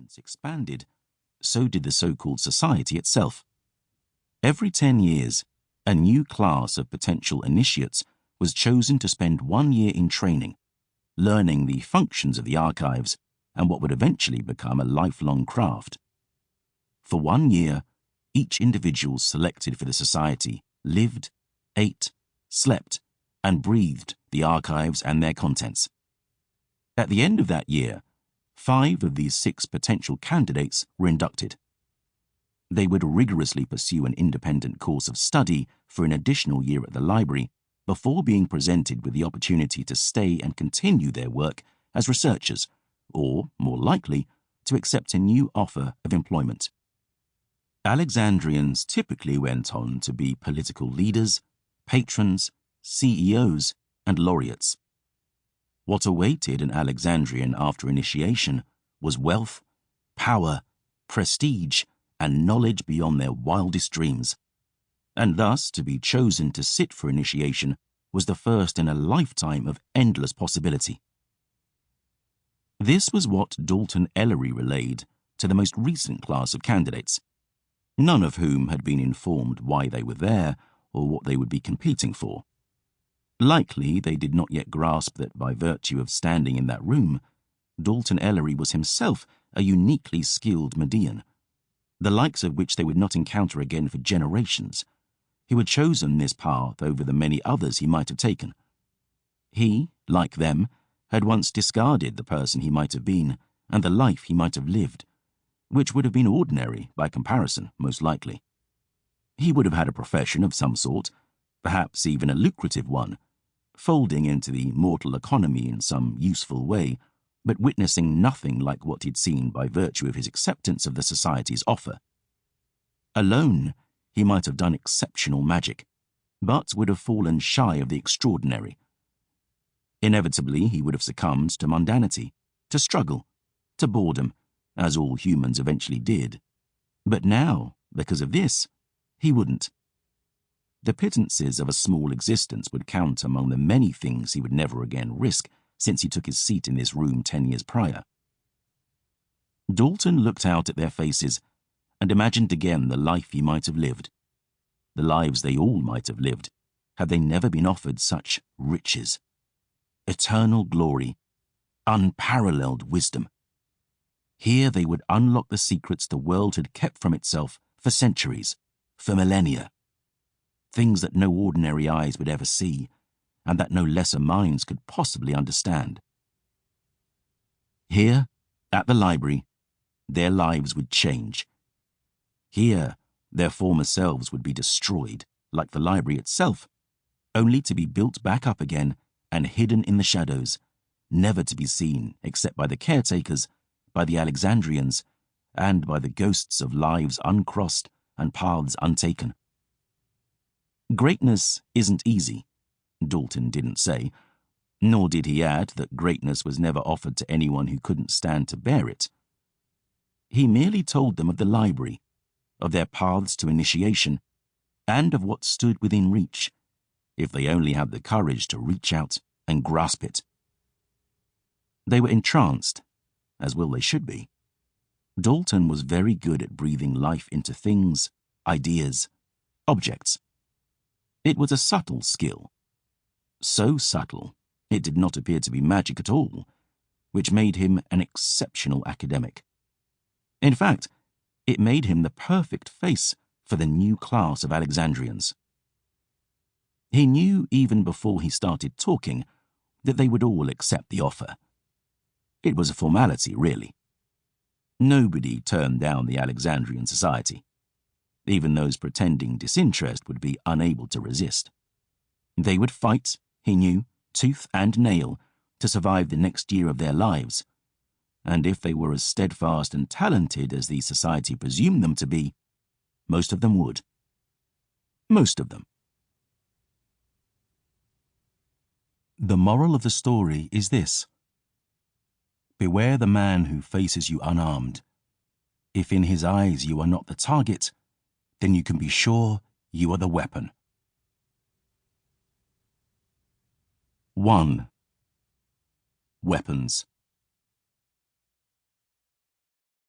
departments expanded, so did the so-called society itself. Every 10 years, a new class of potential initiates was chosen to spend 1 year in training, learning the functions of the archives and what would eventually become a lifelong craft. For 1 year, each individual selected for the society lived, ate, slept, and breathed the archives and their contents. At the end of that year, 5 of these 6 potential candidates were inducted. They would rigorously pursue an independent course of study for an additional year at the library before being presented with the opportunity to stay and continue their work as researchers, or, more likely, to accept a new offer of employment. Alexandrians typically went on to be political leaders, patrons, CEOs, and laureates. What awaited an Alexandrian after initiation was wealth, power, prestige, and knowledge beyond their wildest dreams. And thus, to be chosen to sit for initiation was the first in a lifetime of endless possibility. This was what Dalton Ellery relayed to the most recent class of candidates, none of whom had been informed why they were there or what they would be competing for. Likely they did not yet grasp that by virtue of standing in that room, Dalton Ellery was himself a uniquely skilled Median, the likes of which they would not encounter again for generations, who had chosen this path over the many others he might have taken. He, like them, had once discarded the person he might have been and the life he might have lived, which would have been ordinary by comparison, most likely. He would have had a profession of some sort, perhaps even a lucrative one, folding into the mortal economy in some useful way, but witnessing nothing like what he'd seen by virtue of his acceptance of the society's offer. Alone, he might have done exceptional magic, but would have fallen shy of the extraordinary. Inevitably, he would have succumbed to mundanity, to struggle, to boredom, as all humans eventually did. But now, because of this, he wouldn't. The pittances of a small existence would count among the many things he would never again risk since he took his seat in this room 10 years prior. Dalton looked out at their faces and imagined again the life he might have lived, the lives they all might have lived, had they never been offered such riches, eternal glory, unparalleled wisdom. Here they would unlock the secrets the world had kept from itself for centuries, for millennia, things that no ordinary eyes would ever see, and that no lesser minds could possibly understand. Here, at the library, their lives would change. Here, their former selves would be destroyed, like the library itself, only to be built back up again and hidden in the shadows, never to be seen except by the caretakers, by the Alexandrians, and by the ghosts of lives uncrossed and paths untaken. Greatness isn't easy, Dalton didn't say, nor did he add that greatness was never offered to anyone who couldn't stand to bear it. He merely told them of the library, of their paths to initiation, and of what stood within reach, if they only had the courage to reach out and grasp it. They were entranced, as well they should be. Dalton was very good at breathing life into things, ideas, objects. It was a subtle skill. So subtle, it did not appear to be magic at all, which made him an exceptional academic. In fact, it made him the perfect face for the new class of Alexandrians. He knew even before he started talking that they would all accept the offer. It was a formality, really. Nobody turned down the Alexandrian society. Even those pretending disinterest would be unable to resist. They would fight, he knew, tooth and nail, to survive the next year of their lives. And if they were as steadfast and talented as the society presumed them to be, most of them would. Most of them. The moral of the story is this: beware the man who faces you unarmed. If in his eyes you are not the target, then you can be sure you are the weapon. 1. Weapons.